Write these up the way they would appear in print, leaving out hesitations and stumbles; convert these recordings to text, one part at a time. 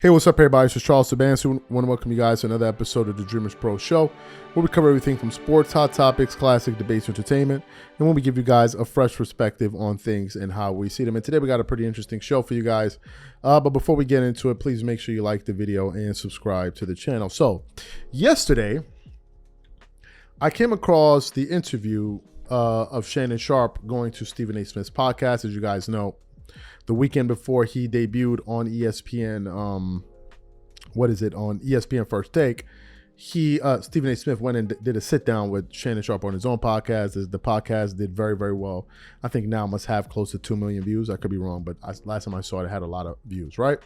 Hey, what's up, everybody? This is Charles Sabansi. I want to welcome you guys to another episode of the Dreamerspro Show, where we cover everything from sports, hot topics, classic debates, entertainment, and when we give you guys a fresh perspective on things and how we see them. And today we got a pretty interesting show for you guys. But before we get into it, please make sure you like the video and subscribe to the channel. So, yesterday, I came across the interview of Shannon Sharpe going to Stephen A. Smith's podcast. As you guys know, the weekend before he debuted on ESPN, on ESPN First Take, Stephen A. Smith went and did a sit down with Shannon Sharpe on his own podcast. The podcast did very, very well. I think now must have close to 2 million views. I could be wrong, but last time I saw it had a lot of views, right?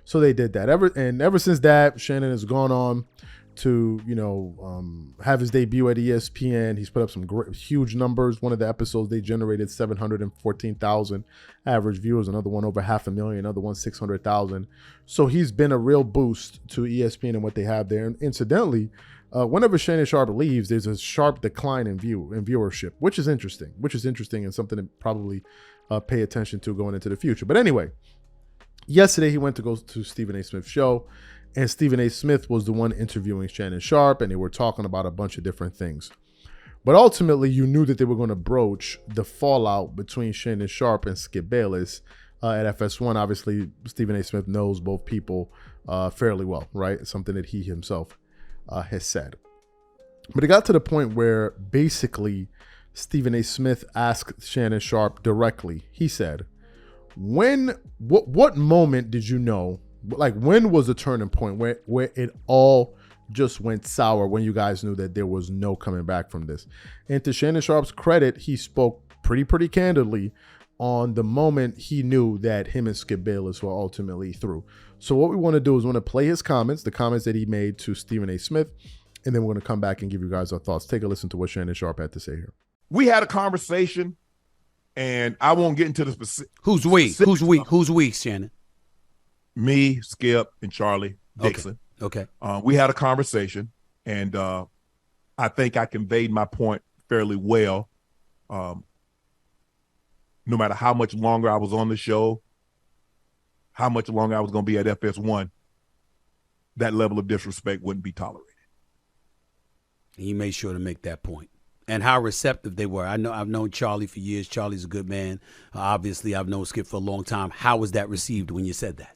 So they did that. Ever since that, Shannon has gone on to have his debut at ESPN. He's put up some huge numbers. One of the episodes, they generated 714,000 average viewers. Another one over 500,000. Another one 600,000. So he's been a real boost to ESPN and what they have there. And incidentally, whenever Shannon Sharpe leaves, there's a sharp decline in viewership, which is interesting. And something to probably pay attention to going into the future. But anyway, yesterday he went to go to Stephen A. Smith's show. And Stephen A. Smith was the one interviewing Shannon Sharpe, and they were talking about a bunch of different things. But ultimately, you knew that they were going to broach the fallout between Shannon Sharpe and Skip Bayless at FS1. Obviously, Stephen A. Smith knows both people fairly well, right? It's something that he himself has said. But it got to the point where basically Stephen A. Smith asked Shannon Sharpe directly. He said, what moment did you know? Like, when was the turning point where it all just went sour, when you guys knew that there was no coming back from this? And to Shannon Sharpe's credit, he spoke pretty candidly on the moment he knew that him and Skip Bayless were ultimately through. So what we want to do is we want to play his comments, the comments that he made to Stephen A. Smith, and then we're going to come back and give you guys our thoughts. Take a listen to what Shannon Sharpe had to say here. We had a conversation, and I won't get into the specific. Who's we, Shannon? Me, Skip, and Charlie Dixon. Okay. We had a conversation, and I think I conveyed my point fairly well. No matter how much longer I was on the show, how much longer I was going to be at FS1, that level of disrespect wouldn't be tolerated. He made sure to make that point. And how receptive they were. I've known Charlie for years. Charlie's a good man. Obviously, I've known Skip for a long time. How was that received when you said that?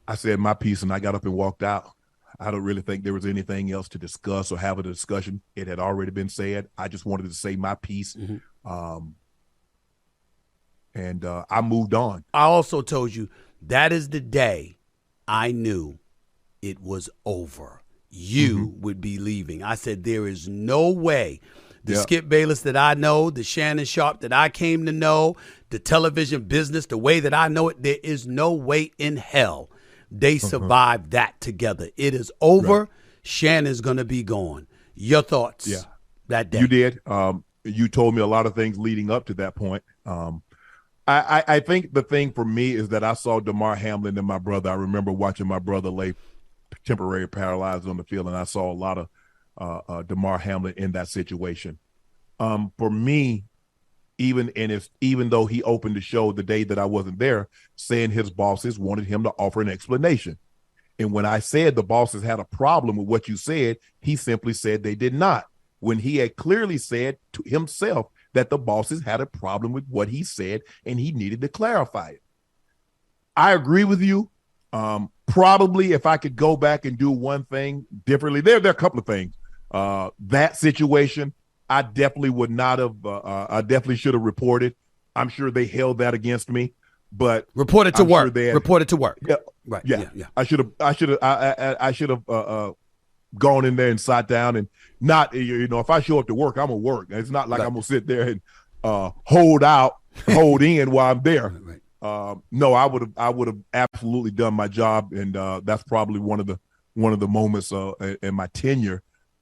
I said my piece and I got up and walked out. I don't really think there was anything else to discuss or have a discussion. It had already been said. I just wanted to say my piece. Mm-hmm. And I moved on. I also told you that is the day I knew it was over. You would be leaving. I said, there is no way the Skip Bayless that I know, the Shannon Sharpe that I came to know, the television business, the way that I know it, there is no way in hell they survived that together. It is over. Right. Shannon's going to be gone. Your thoughts that day? You did. You told me a lot of things leading up to that point. I think the thing for me is that I saw Damar Hamlin and my brother. I remember watching my brother lay temporary paralyzed on the field, and I saw a lot of Damar Hamlin in that situation. For me, even though he opened the show the day that I wasn't there, saying his bosses wanted him to offer an explanation. And when I said the bosses had a problem with what you said, he simply said they did not, when he had clearly said to himself that the bosses had a problem with what he said and he needed to clarify it. I agree with you. Probably if I could go back and do one thing differently, there are a couple of things. That situation, I definitely would not have. I definitely should have reported. I'm sure they held that against me, but reported to work. Reported to work. Yeah, right. Yeah. I should have gone in there and sat down and not. If I show up to work, I'm gonna work. It's not like I'm gonna sit there and hold in while I'm there. Right. No, I would have absolutely done my job, and that's probably one of the moments in my tenure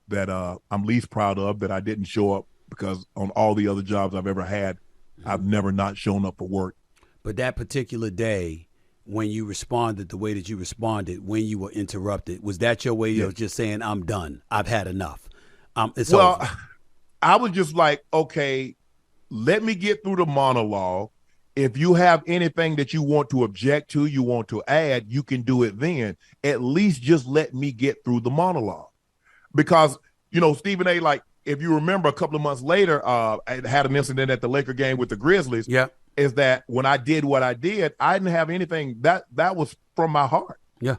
that I'm least proud of, that I didn't show up, because on all the other jobs I've ever had, I've never not shown up for work. But that particular day, when you responded the way that you responded, when you were interrupted, was that your way of just saying, I'm done, I've had enough? It's over? I was just like, okay, let me get through the monologue, if you have anything that you want to object to, you want to add, you can do it then. At least just let me get through the monologue. Because, Stephen A., like, if you remember a couple of months later, I had an incident at the Laker game with the Grizzlies. Yeah. Is that when I did what I did, I didn't have anything that was from my heart. Yeah.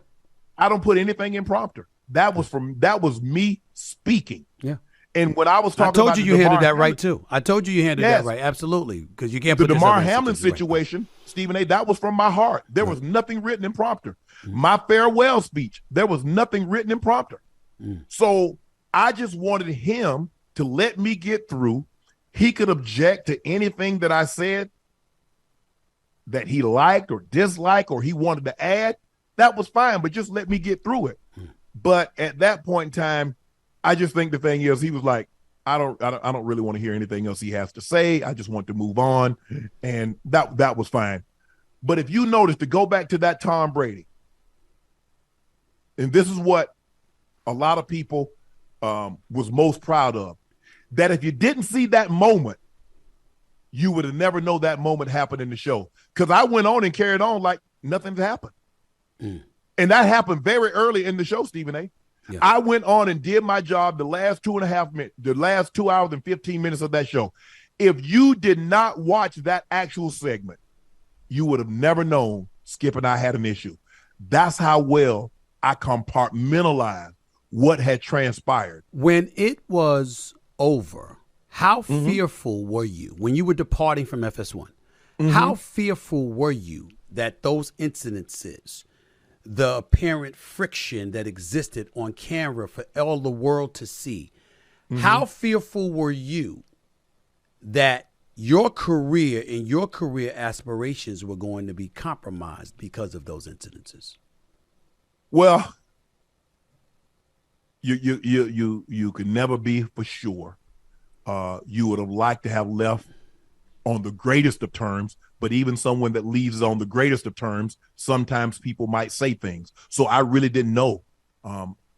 I don't put anything in prompter. That was me speaking. Yeah. And when I was talking, I told you handled that right too. I told you handled that right, absolutely, because you can't put the this DeMar other Hamlin situation, right. Stephen A. That was from my heart. There was nothing written in prompter. My farewell speech, there was nothing written in prompter. So I just wanted him to let me get through. He could object to anything that I said that he liked or disliked or he wanted to add. That was fine, but just let me get through it. But at that point in time, I just think the thing is, he was like, I don't really want to hear anything else he has to say. I just want to move on. And that was fine. But if you notice, to go back to that Tom Brady, and this is what a lot of people was most proud of, that if you didn't see that moment, you would have never known that moment happened in the show. Because I went on and carried on like nothing's happened. And that happened very early in the show, Stephen A. Yeah. I went on and did my job the last 2.5 minutes, the last 2 hours and 15 minutes of that show. If you did not watch that actual segment, you would have never known Skip and I had an issue. That's how well I compartmentalized what had transpired. When it was over, how fearful were you when you were departing from FS1? How fearful were you that those incidences, the apparent friction that existed on camera for all the world to see, how fearful were you that your career and your career aspirations were going to be compromised because of those incidences? Well, you could never be for sure. You would have liked to have left on the greatest of terms, but even someone that leaves on the greatest of terms, sometimes people might say things. So I really didn't know.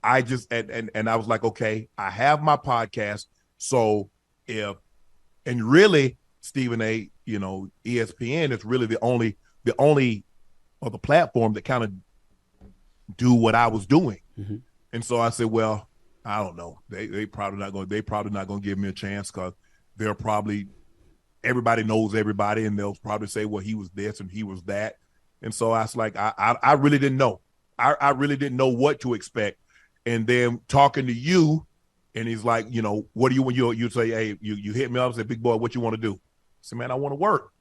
I just, and I was like, okay, I have my podcast. So and really, Stephen A., ESPN is really the only or the platform that kind of do what I was doing. And so I said, well, I don't know. They probably not going to give me a chance, because they're probably, everybody knows everybody, and they'll probably say, well, he was this and he was that. And so I was like, I really didn't know. I really didn't know what to expect. And then talking to you, and he's like, what do you, when you say, hey, you hit me up and say, big boy, what you want to do? I said, man, I want to work.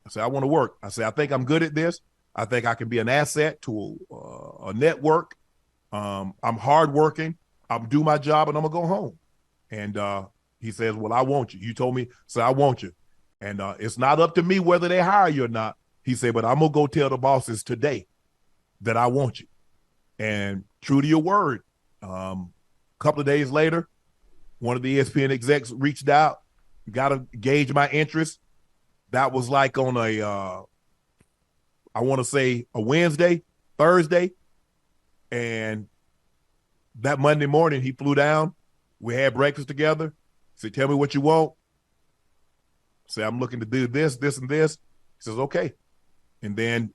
I said, I want to work. I said, I think I'm good at this. I think I can be an asset to a network. I'm hardworking. I'll do my job, and I'm gonna go home. And he says, well, I want you. You told me, so I want you. And it's not up to me whether they hire you or not. He said, but I'm gonna go tell the bosses today that I want you. And true to your word, a couple of days later, one of the ESPN execs reached out, got to gauge my interest. That was like on I want to say a Wednesday, Thursday. And that Monday morning, he flew down. We had breakfast together. He said, tell me what you want. I said, I'm looking to do this, this, and this. He says, okay. And then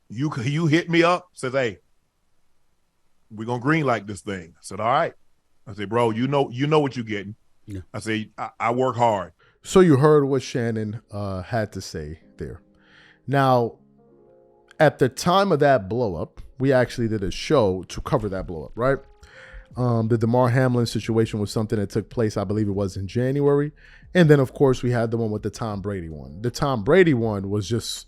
you hit me up, says, hey, we're going to green light this thing. I said, all right. I said, bro, you know what you're getting. Yeah. I said, I work hard. So you heard what Shannon had to say there. Now, at the time of that blow up, we actually did a show to cover that blow up, right? The DeMar Hamlin situation was something that took place, I believe it was in January. And then, of course, we had the one with the Tom Brady one. The Tom Brady one was just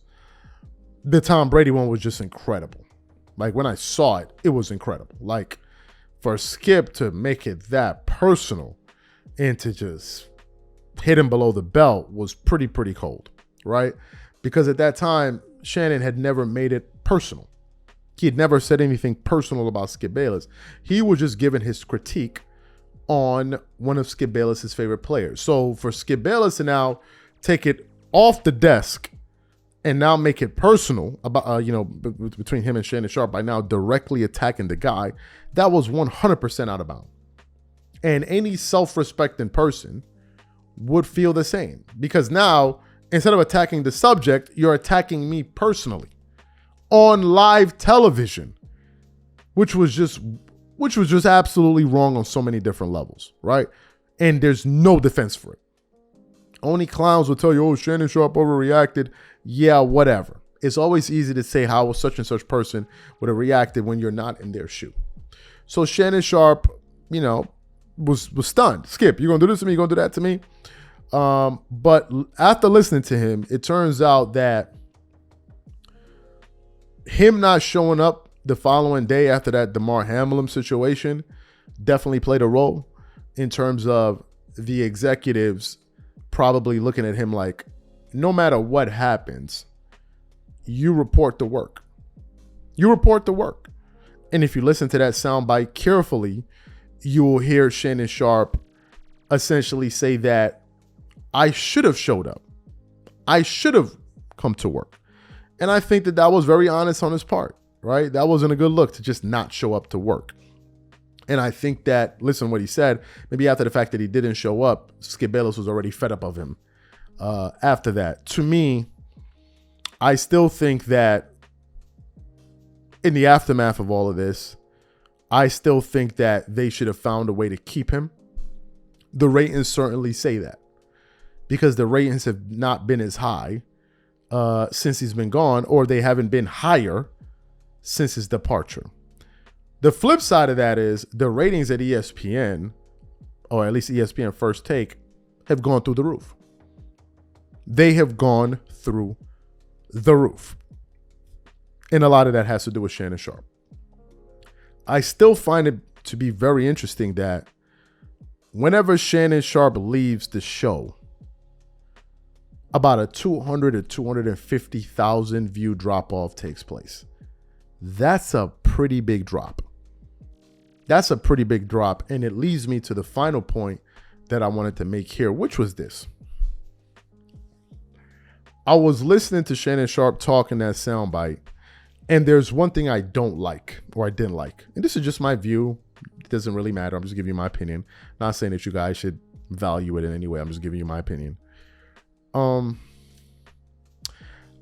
incredible. Like, when I saw it, it was incredible. Like, for Skip to make it that personal and to just hit him below the belt was pretty cold, right? Because at that time, Shannon had never made it personal. He had never said anything personal about Skip Bayless. He was just giving his critique on one of Skip Bayless's favorite players. So for Skip Bayless to now take it off the desk and now make it personal about, between him and Shannon Sharpe by now directly attacking the guy, that was 100% out of bounds. And any self-respecting person would feel the same, because now Instead of attacking the subject, you're attacking me personally on live television, which was just absolutely wrong on so many different levels, right? And there's no defense for it. Only clowns will tell you, oh, Shannon Sharpe overreacted. Yeah, whatever. It's always easy to say how such and such person would have reacted when you're not in their shoe. So Shannon Sharpe, was stunned. Skip, you gonna do this to me? You gonna do that to me? But after listening to him, it turns out that him not showing up the following day after that Damar Hamlin situation definitely played a role in terms of the executives probably looking at him like, no matter what happens, you report the work. You report the work. And if you listen to that soundbite carefully, you will hear Shannon Sharpe essentially say that I should have showed up. I should have come to work. And I think that was very honest on his part, right? That wasn't a good look to just not show up to work. And I think that, listen to what he said, maybe after the fact that he didn't show up, Skip Bayless was already fed up of him after that. To me, I still think that in the aftermath of all of this, I still think that they should have found a way to keep him. The ratings certainly say that, because the ratings have not been as high since he's been gone, or they haven't been higher since his departure. The flip side of that is the ratings at ESPN, or at least ESPN First Take, have gone through the roof. They have gone through the roof. And a lot of that has to do with Shannon Sharpe. I still find it to be very interesting that whenever Shannon Sharpe leaves the show, about a 200 to 250,000 view drop off takes place. That's a pretty big drop. That's a pretty big drop. And it leads me to the final point that I wanted to make here, which was this. I was listening to Shannon Sharpe talk in that soundbite, and there's one thing I don't like, or I didn't like. And this is just my view. It doesn't really matter. I'm just giving you my opinion. Not saying that you guys should value it in any way. I'm just giving you my opinion.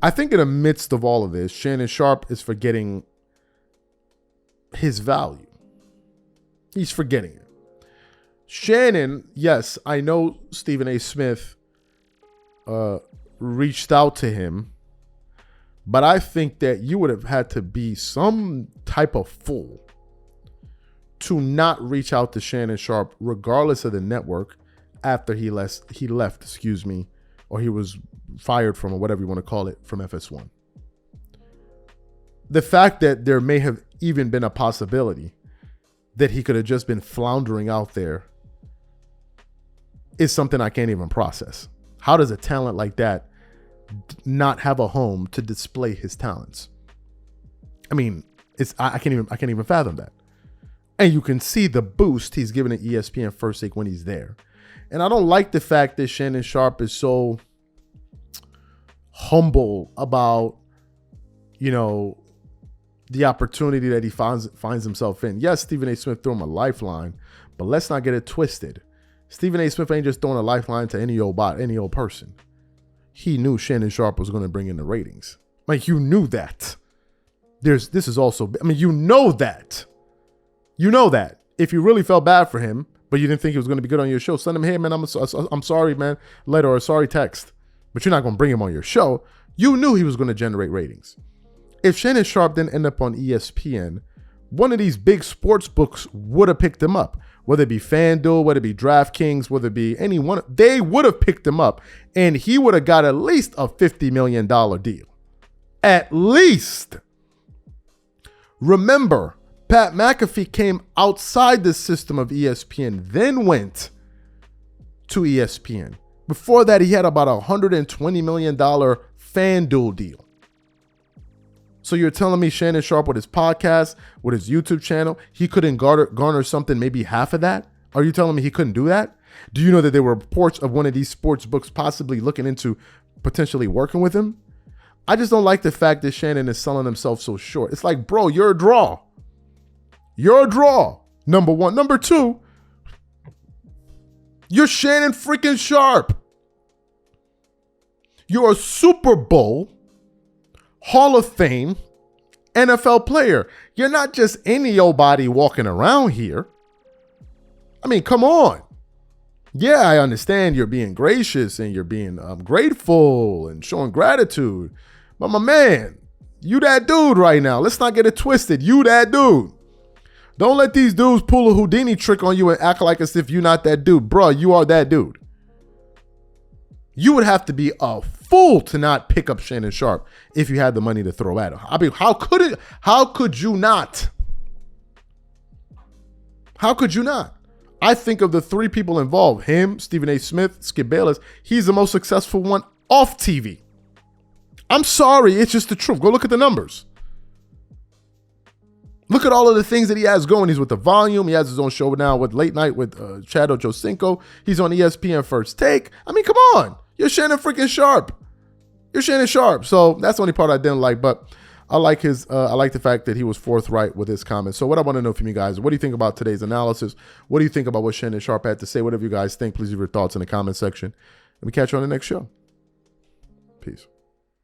I think in the midst of all of this, Shannon Sharpe is forgetting his value. He's forgetting it. Shannon, yes, I know Stephen A. Smith reached out to him, but I think that you would have had to be some type of fool to not reach out to Shannon Sharpe, regardless of the network, after he left, or he was fired from, or whatever you want to call it, from FS1. The fact that there may have even been a possibility that he could have just been floundering out there is something I can't even process. How does a talent like that not have a home to display his talents? I mean, I can't even fathom that. And you can see the boost he's given at ESPN First Take when he's there. And I don't like the fact that Shannon Sharpe is so humble about, the opportunity that he finds himself in. Yes, Stephen A. Smith threw him a lifeline, but let's not get it twisted. Stephen A. Smith ain't just throwing a lifeline to any old person. He knew Shannon Sharpe was going to bring in the ratings. Like, you knew that. This is also, you know that. You know that. If you really felt bad for him, but you didn't think he was going to be good on your show, send him, hey, man, I'm sorry, man, letter or a sorry text. But you're not going to bring him on your show. You knew he was going to generate ratings. If Shannon Sharpe didn't end up on ESPN, one of these big sports books would have picked him up. Whether it be FanDuel, whether it be DraftKings, whether it be anyone, they would have picked him up. And he would have got at least a $50 million deal. At least. Remember, Pat McAfee came outside the system of ESPN, then went to ESPN. Before that, he had about a $120 million FanDuel deal. So you're telling me Shannon Sharpe with his podcast, with his YouTube channel, he couldn't garner something, maybe half of that? Are you telling me he couldn't do that? Do you know that there were reports of one of these sports books possibly looking into potentially working with him? I just don't like the fact that Shannon is selling himself so short. It's like, bro, you're a draw. You're a draw. Number one. Number two, you're Shannon freaking Sharpe. You're a Super Bowl, Hall of Fame, NFL player. You're not just any old body walking around here. I mean, come on. Yeah, I understand you're being gracious and you're being grateful and showing gratitude. But my man, you that dude right now. Let's not get it twisted. You that dude. Don't let these dudes pull a Houdini trick on you and act like as if you're not that dude. Bruh, you are that dude. You would have to be a fool to not pick up Shannon Sharpe if you had the money to throw at him. I mean, how could you not? How could you not? I think of the three people involved, him, Stephen A. Smith, Skip Bayless, he's the most successful one off TV. I'm sorry, it's just the truth. Go look at the numbers. Look at all of the things that he has going. He's with The Volume. He has his own show now with Late Night with Chad Ochocinco. He's on ESPN First Take. I mean, come on. You're Shannon freaking Sharpe. You're Shannon Sharpe. So that's the only part I didn't like, but I like I like the fact that he was forthright with his comments. So what I want to know from you guys, what do you think about today's analysis? What do you think about what Shannon Sharpe had to say? Whatever you guys think, please leave your thoughts in the comment section. And we catch you on the next show. Peace.